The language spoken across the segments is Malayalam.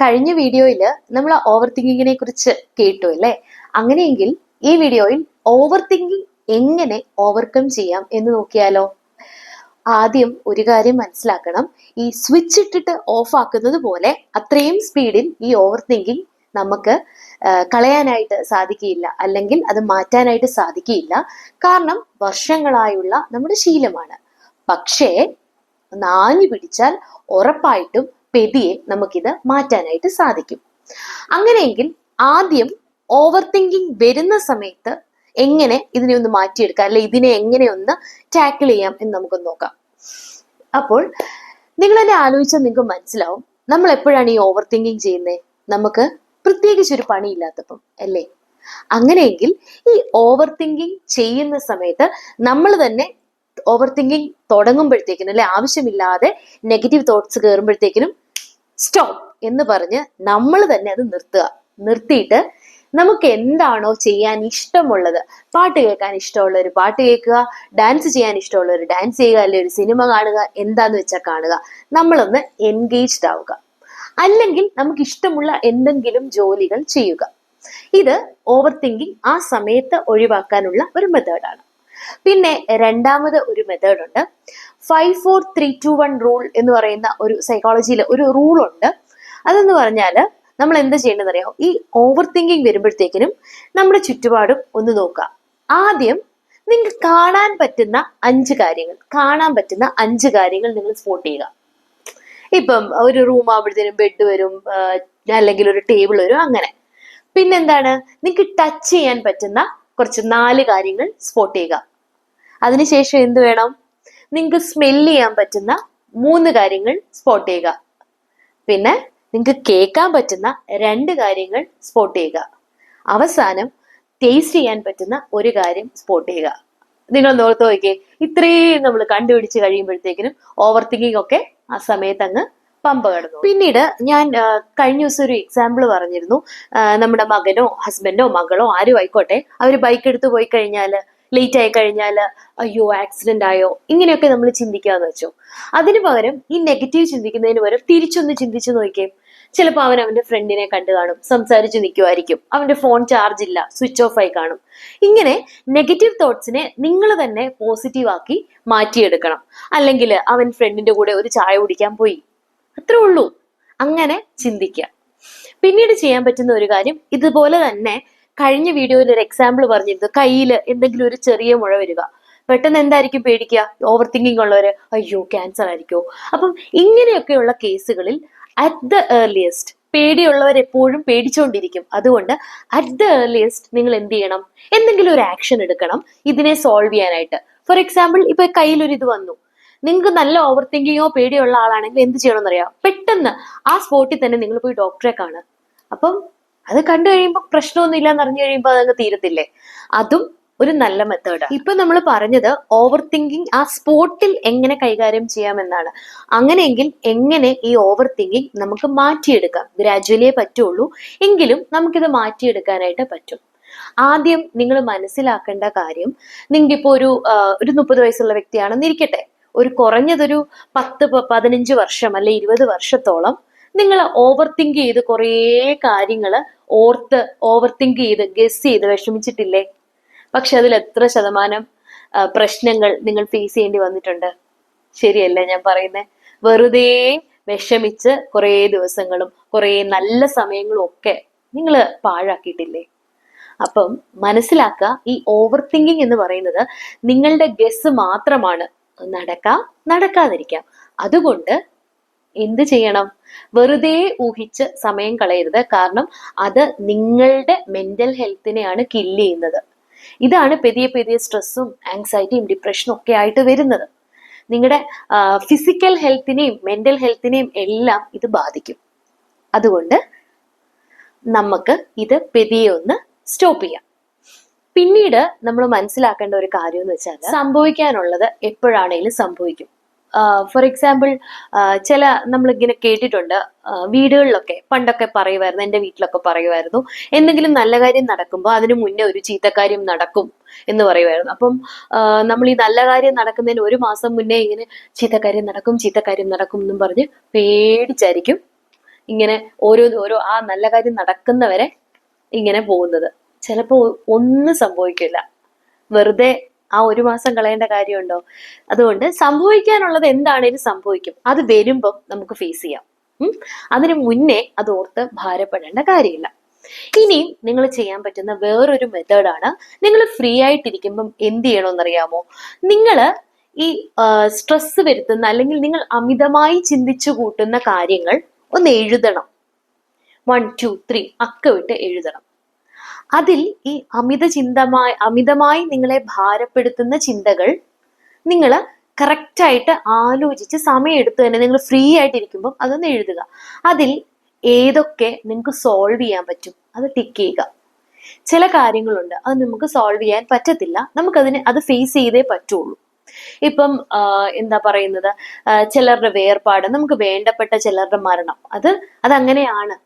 കഴിഞ്ഞ വീഡിയോയിൽ നമ്മൾ ഓവർ തിങ്കിങ്ങിനെ കുറിച്ച് കേട്ടു അല്ലേ? അങ്ങനെയെങ്കിൽ ഈ വീഡിയോയിൽ ഓവർ തിങ്കിങ് എങ്ങനെ ഓവർകം ചെയ്യാം എന്ന് നോക്കിയാലോ? ആദ്യം ഒരു കാര്യം മനസ്സിലാക്കണം, ഈ സ്വിച്ച് ഇട്ടിട്ട് ഓഫ് ആക്കുന്നത് പോലെ അത്രയും സ്പീഡിൽ ഈ ഓവർ തിങ്കിങ് നമുക്ക് കളയാനായിട്ട് സാധിക്കില്ല, അല്ലെങ്കിൽ അത് മാറ്റാനായിട്ട് സാധിക്കില്ല. കാരണം വർഷങ്ങളായുള്ള നമ്മുടെ ശീലമാണ്. പക്ഷേ നാഞ്ഞു പിടിച്ചാൽ ഉറപ്പായിട്ടും പെതിയെ നമുക്കിത് മാറ്റാനായിട്ട് സാധിക്കും. അങ്ങനെയെങ്കിൽ ആദ്യം ഓവർ തിങ്കിങ് വരുന്ന സമയത്ത് എങ്ങനെ ഇതിനെ ഒന്ന് മാറ്റിയെടുക്കാം, അല്ലെ ഇതിനെ എങ്ങനെ ഒന്ന് ടാക്കിൾ ചെയ്യാം എന്ന് നമുക്ക് നോക്കാം. അപ്പോൾ നിങ്ങൾ തന്നെ ആലോചിച്ചാൽ നിങ്ങൾക്ക് മനസ്സിലാവും, നമ്മൾ എപ്പോഴാണ് ഈ ഓവർ തിങ്കിങ് ചെയ്യുന്നത്? നമുക്ക് പ്രത്യേകിച്ച് ഒരു പണിയില്ലാത്തപ്പം അല്ലേ? അങ്ങനെയെങ്കിൽ ഈ ഓവർ തിങ്കിങ് ചെയ്യുന്ന സമയത്ത് നമ്മൾ തന്നെ ഓവർ തിങ്കിങ് തുടങ്ങുമ്പോഴത്തേക്കിനും, അല്ലെ ആവശ്യമില്ലാതെ നെഗറ്റീവ് തോട്ട്സ് കയറുമ്പോഴത്തേക്കിനും സ്റ്റോപ്പ് എന്ന് പറഞ്ഞ് നമ്മൾ തന്നെ അത് നിർത്തിയിട്ട് നമുക്ക് എന്താണോ ചെയ്യാൻ ഇഷ്ടമുള്ളത്, പാട്ട് കേൾക്കാൻ ഇഷ്ടമുള്ളവർ പാട്ട് കേൾക്കുക, ഡാൻസ് ചെയ്യാൻ ഇഷ്ടമുള്ളവർ ഡാൻസ് ചെയ്യുക, അല്ലെങ്കിൽ ഒരു സിനിമ കാണുക, എന്താന്ന് വെച്ചാൽ കാണുക. നമ്മളൊന്ന് എൻഗേജ്ഡ് ആവുക, അല്ലെങ്കിൽ നമുക്ക് ഇഷ്ടമുള്ള എന്തെങ്കിലും ജോലികൾ ചെയ്യുക. ഇത് ഓവർ തിങ്കിങ് ആ സമയത്ത് ഒഴിവാക്കാനുള്ള ഒരു മെത്തേഡാണ്. പിന്നെ രണ്ടാമത് ഒരു മെത്തേഡ് ഉണ്ട്, 5-4-3-2-1 റൂൾ എന്ന് പറയുന്ന ഒരു സൈക്കോളജിയിൽ ഒരു റൂൾ ഉണ്ട്. അതെന്ന് പറഞ്ഞാൽ നമ്മൾ എന്ത് ചെയ്യേണ്ടതെന്ന് അറിയാമോ? ഈ ഓവർ തിങ്കിങ് വരുമ്പോഴത്തേക്കിനും നമ്മുടെ ചുറ്റുപാടും ഒന്ന് നോക്കുക. ആദ്യം നിങ്ങൾക്ക് കാണാൻ പറ്റുന്ന 5 കാര്യങ്ങൾ നിങ്ങൾ സ്പോട്ട് ചെയ്യുക. ഇപ്പം ഒരു റൂം ആവുമ്പോഴത്തേനും ബെഡ് വരും, അല്ലെങ്കിൽ ഒരു ടേബിൾ വരും, അങ്ങനെ. പിന്നെന്താണ്, നിങ്ങൾക്ക് ടച്ച് ചെയ്യാൻ പറ്റുന്ന കുറച്ച് 4 കാര്യങ്ങൾ സ്പോട്ട് ചെയ്യുക. അതിനുശേഷം എന്ത് വേണം? നിങ്ങൾക്ക് സ്മെല് ചെയ്യാൻ പറ്റുന്ന 3 കാര്യങ്ങൾ സ്പോട്ട് ചെയ്യുക. പിന്നെ നിങ്ങൾക്ക് കേൾക്കാൻ പറ്റുന്ന 2 കാര്യങ്ങൾ സ്പോട്ട് ചെയ്യുക. അവസാനം ടേസ്റ്റ് ചെയ്യാൻ പറ്റുന്ന 1 കാര്യം സ്പോട്ട് ചെയ്യുക. നിങ്ങൾ ഓർത്ത് നോക്കിയേ, ഇത്രയും നമ്മൾ കണ്ടുപിടിച്ച് കഴിയുമ്പോഴത്തേക്കിനും ഓവർ തിങ്കിങ് ഒക്കെ ആ സമയത്ത് അങ്ങ് പമ്പ കടന്നു. പിന്നീട് ഞാൻ കഴിഞ്ഞ ദിവസം ഒരു എക്സാമ്പിൾ പറഞ്ഞിരുന്നു. നമ്മുടെ മകനോ ഹസ്ബൻഡോ മകളോ ആരും ആയിക്കോട്ടെ, അവർ ബൈക്ക് എടുത്ത് പോയി കഴിഞ്ഞാൽ, ലേറ്റ് ആയി കഴിഞ്ഞാൽ അയ്യോ ആക്സിഡന്റ് ആയോ, ഇങ്ങനെയൊക്കെ നമ്മൾ ചിന്തിക്കാന്ന് വെച്ചോ. അതിന് പകരം ഈ നെഗറ്റീവ് ചിന്തിക്കുന്നതിന് പകരം തിരിച്ചൊന്ന് ചിന്തിച്ചു നോക്കിയേ. ചിലപ്പോൾ അവൻ അവന്റെ ഫ്രണ്ടിനെ കണ്ടു കാണും, സംസാരിച്ച് നിൽക്കുമായിരിക്കും, അവന്റെ ഫോൺ ചാർജ് ഇല്ല, സ്വിച്ച് ഓഫ് ആയി കാണും. ഇങ്ങനെ നെഗറ്റീവ് തോട്ട്സിനെ നിങ്ങൾ തന്നെ പോസിറ്റീവ് ആക്കി മാറ്റിയെടുക്കണം. അല്ലെങ്കിൽ അവൻ ഫ്രണ്ടിന്റെ കൂടെ ഒരു ചായ കുടിക്കാൻ പോയി, അത്രേ ഉള്ളൂ, അങ്ങനെ ചിന്തിക്കുക. പിന്നീട് ചെയ്യാൻ പറ്റുന്ന ഒരു കാര്യം, ഇതുപോലെ തന്നെ കഴിഞ്ഞ വീഡിയോയിൽ ഒരു എക്സാമ്പിൾ പറഞ്ഞിരുന്നു, കയ്യിൽ എന്തെങ്കിലും ഒരു ചെറിയ മുഴ വരിക, പെട്ടെന്ന് എന്തായിരിക്കും പേടിക്കുക? ഓവർ തിങ്കിങ് ഉള്ളവര് അയ്യോ ക്യാൻസർ ആയിരിക്കോ. അപ്പം ഇങ്ങനെയൊക്കെയുള്ള കേസുകളിൽ അറ്റ് ദ ഏർലിയസ്റ്റ്, പേടിയുള്ളവർ എപ്പോഴും പേടിച്ചുകൊണ്ടിരിക്കും. അതുകൊണ്ട് അറ്റ് ദ ഏർലിയസ്റ്റ് നിങ്ങൾ എന്ത് ചെയ്യണം? എന്തെങ്കിലും ഒരു ആക്ഷൻ എടുക്കണം ഇതിനെ സോൾവ് ചെയ്യാനായിട്ട്. ഫോർ എക്സാമ്പിൾ, ഇപ്പൊ കയ്യിലൊരു ഇത് വന്നു, നിങ്ങൾക്ക് നല്ല ഓവർ തിങ്കിങ്ങോ പേടിയുള്ള ആളാണെങ്കിൽ എന്ത് ചെയ്യണമെന്ന് അറിയാം? പെട്ടെന്ന് ആ സ്പോട്ടിൽ തന്നെ നിങ്ങൾ പോയി ഡോക്ടറെ കാണുക. അപ്പം അത് കണ്ടു കഴിയുമ്പോൾ പ്രശ്നമൊന്നും ഇല്ലാന്ന് അറിഞ്ഞു കഴിയുമ്പോൾ അതങ്ങ് തീരത്തില്ലേ? അതും ഒരു നല്ല മെത്തേഡാണ്. ഇപ്പൊ നമ്മൾ പറഞ്ഞത് ഓവർ തിങ്കിങ് ആ സ്പോട്ടിൽ എങ്ങനെ കൈകാര്യം ചെയ്യാമെന്നാണ്. അങ്ങനെയെങ്കിൽ എങ്ങനെ ഈ ഓവർ തിങ്കിങ് നമുക്ക് മാറ്റിയെടുക്കാം? ഗ്രാജുവലിയേ പറ്റുള്ളൂ, എങ്കിലും നമുക്കിത് മാറ്റിയെടുക്കാനായിട്ട് പറ്റും. ആദ്യം നിങ്ങൾ മനസ്സിലാക്കേണ്ട കാര്യം, നിങ്ങൾക്കിപ്പോ ഒരു 30 വയസ്സുള്ള വ്യക്തിയാണെന്ന് ഇരിക്കട്ടെ, ഒരു കുറഞ്ഞതൊരു 10-15 വർഷം അല്ലെ 20 വർഷത്തോളം നിങ്ങൾ ഓവർ തിങ്ക് ചെയ്ത് കുറേ കാര്യങ്ങൾ ഓവർ തിങ്ക് ചെയ്ത് ഗസ് ചെയ്ത് വിഷമിച്ചിട്ടില്ലേ? പക്ഷെ അതിൽ എത്ര ശതമാനം പ്രശ്നങ്ങൾ നിങ്ങൾ ഫേസ് ചെയ്യേണ്ടി വന്നിട്ടുണ്ട്? ശരിയല്ലേ ഞാൻ പറയുന്നത്? വെറുതെ വിഷമിച്ച് കുറേ ദിവസങ്ങളും കുറേ നല്ല സമയങ്ങളും ഒക്കെ നിങ്ങൾ പാഴാക്കിയിട്ടില്ലേ? അപ്പം മനസ്സിലാക്കുക, ഈ ഓവർ തിങ്കിങ് എന്ന് പറയുന്നത് നിങ്ങളുടെ ഗസ് മാത്രമാണ്. നടക്കാതിരിക്കാം. അതുകൊണ്ട് എന്ത് ചെയ്യണം? വെറുതെ ഊഹിച്ച് സമയം കളയരുത്. കാരണം അത് നിങ്ങളുടെ മെന്റൽ ഹെൽത്തിനെയാണ് കില്ല് ചെയ്യുന്നത്. ഇതാണ് പെതിയെ സ്ട്രെസ്സും ആങ്സൈറ്റിയും ഡിപ്രഷനും ഒക്കെ ആയിട്ട് വരുന്നത്. നിങ്ങളുടെ ഫിസിക്കൽ ഹെൽത്തിനെയും മെന്റൽ ഹെൽത്തിനെയും എല്ലാം ഇത് ബാധിക്കും. അതുകൊണ്ട് നമുക്ക് ഇത് പെതിയെ ഒന്ന് സ്റ്റോപ്പ് ചെയ്യാം. പിന്നീട് നമ്മൾ മനസ്സിലാക്കേണ്ട ഒരു കാര്യം എന്ന് വെച്ചാൽ, സംഭവിക്കാനുള്ളത് എപ്പോഴാണേലും സംഭവിക്കും. ഫോർ എക്സാമ്പിൾ, നമ്മളിങ്ങനെ കേട്ടിട്ടുണ്ട്, വീടുകളിലൊക്കെ പണ്ടൊക്കെ പറയുമായിരുന്നു, എൻ്റെ വീട്ടിലൊക്കെ പറയുമായിരുന്നു, എന്തെങ്കിലും നല്ല കാര്യം നടക്കുമ്പോൾ അതിനു മുന്നേ ഒരു ചീത്തക്കാര്യം നടക്കും എന്ന് പറയുമായിരുന്നു. അപ്പം നമ്മൾ ഈ നല്ല കാര്യം നടക്കുന്നതിന് 1 മാസം മുന്നേ ഇങ്ങനെ ചീത്തക്കാര്യം നടക്കും എന്നും പറഞ്ഞ് പേടിച്ചായിരിക്കും ഇങ്ങനെ ഓരോ ആ നല്ല കാര്യം നടക്കുന്നവരെ ഇങ്ങനെ പോകുന്നത്. ചിലപ്പോൾ ഒന്നും സംഭവിക്കില്ല, വെറുതെ ആ 1 മാസം കളയേണ്ട കാര്യമുണ്ടോ? അതുകൊണ്ട് സംഭവിക്കാനുള്ളത് എന്താണേലും സംഭവിക്കും, അത് വരുമ്പം നമുക്ക് ഫേസ് ചെയ്യാം. അതിനു മുന്നേ അത് ഓർത്ത് ഭാരപ്പെടേണ്ട കാര്യമില്ല. ഇനിയും നിങ്ങൾ ചെയ്യാൻ പറ്റുന്ന വേറൊരു മെത്തേഡാണ്, നിങ്ങൾ ഫ്രീ ആയിട്ടിരിക്കുമ്പം എന്ത് ചെയ്യണമെന്നറിയാമോ? നിങ്ങൾ ഈ സ്ട്രെസ് വരുത്തുന്ന അല്ലെങ്കിൽ നിങ്ങൾ അമിതമായി ചിന്തിച്ചു കൂട്ടുന്ന കാര്യങ്ങൾ ഒന്ന് എഴുതണം. 1 2 3 അക്ക വിട്ട് എഴുതണം. അതിൽ ഈ അമിതമായി നിങ്ങളെ ഭാരപ്പെടുത്തുന്ന ചിന്തകൾ നിങ്ങൾ കറക്റ്റായിട്ട് ആലോചിച്ച് സമയമെടുത്ത് തന്നെ നിങ്ങൾ ഫ്രീ ആയിട്ടിരിക്കുമ്പോൾ അതൊന്ന് എഴുതുക. അതിൽ ഏതൊക്കെ നിങ്ങൾക്ക് സോൾവ് ചെയ്യാൻ പറ്റും അത് ടിക്ക് ചെയ്യുക. ചില കാര്യങ്ങളുണ്ട് അത് നമുക്ക് സോൾവ് ചെയ്യാൻ പറ്റത്തില്ല, അത് ഫേസ് ചെയ്തേ പറ്റുള്ളൂ. ഇപ്പം എന്താ പറയുന്നത്, ചിലരുടെ വേർപാട്, നമുക്ക് വേണ്ടപ്പെട്ട ചിലരുടെ മരണം, അതങ്ങനെയാണ്,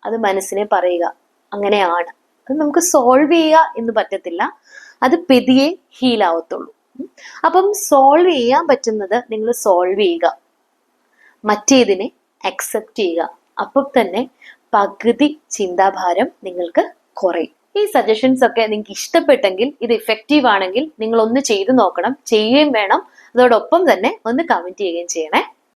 അത് മനസ്സിനെ പറയുക അങ്ങനെയാണ്, അത് നമുക്ക് സോൾവ് ചെയ്യുക എന്ന് പറ്റത്തില്ല, അത് പെതിയെ ഹീലാവത്തുള്ളൂ. അപ്പം സോൾവ് ചെയ്യാൻ പറ്റുന്നത് നിങ്ങൾ സോൾവ് ചെയ്യുക, മറ്റേതിനെ അക്സെപ്റ്റ് ചെയ്യുക. അപ്പം തന്നെ പകുതി ചിന്താഭാരം നിങ്ങൾക്ക് കുറയും. ഈ സജഷൻസ് ഒക്കെ നിങ്ങൾക്ക് ഇഷ്ടപ്പെട്ടെങ്കിൽ, ഇത് ഇഫക്റ്റീവ് ആണെങ്കിൽ നിങ്ങൾ ഒന്ന് ചെയ്തു നോക്കണം, ചെയ്യുകയും വേണം. അതോടൊപ്പം തന്നെ ഒന്ന് കമന്റ് ചെയ്യുകയും ചെയ്യണേ.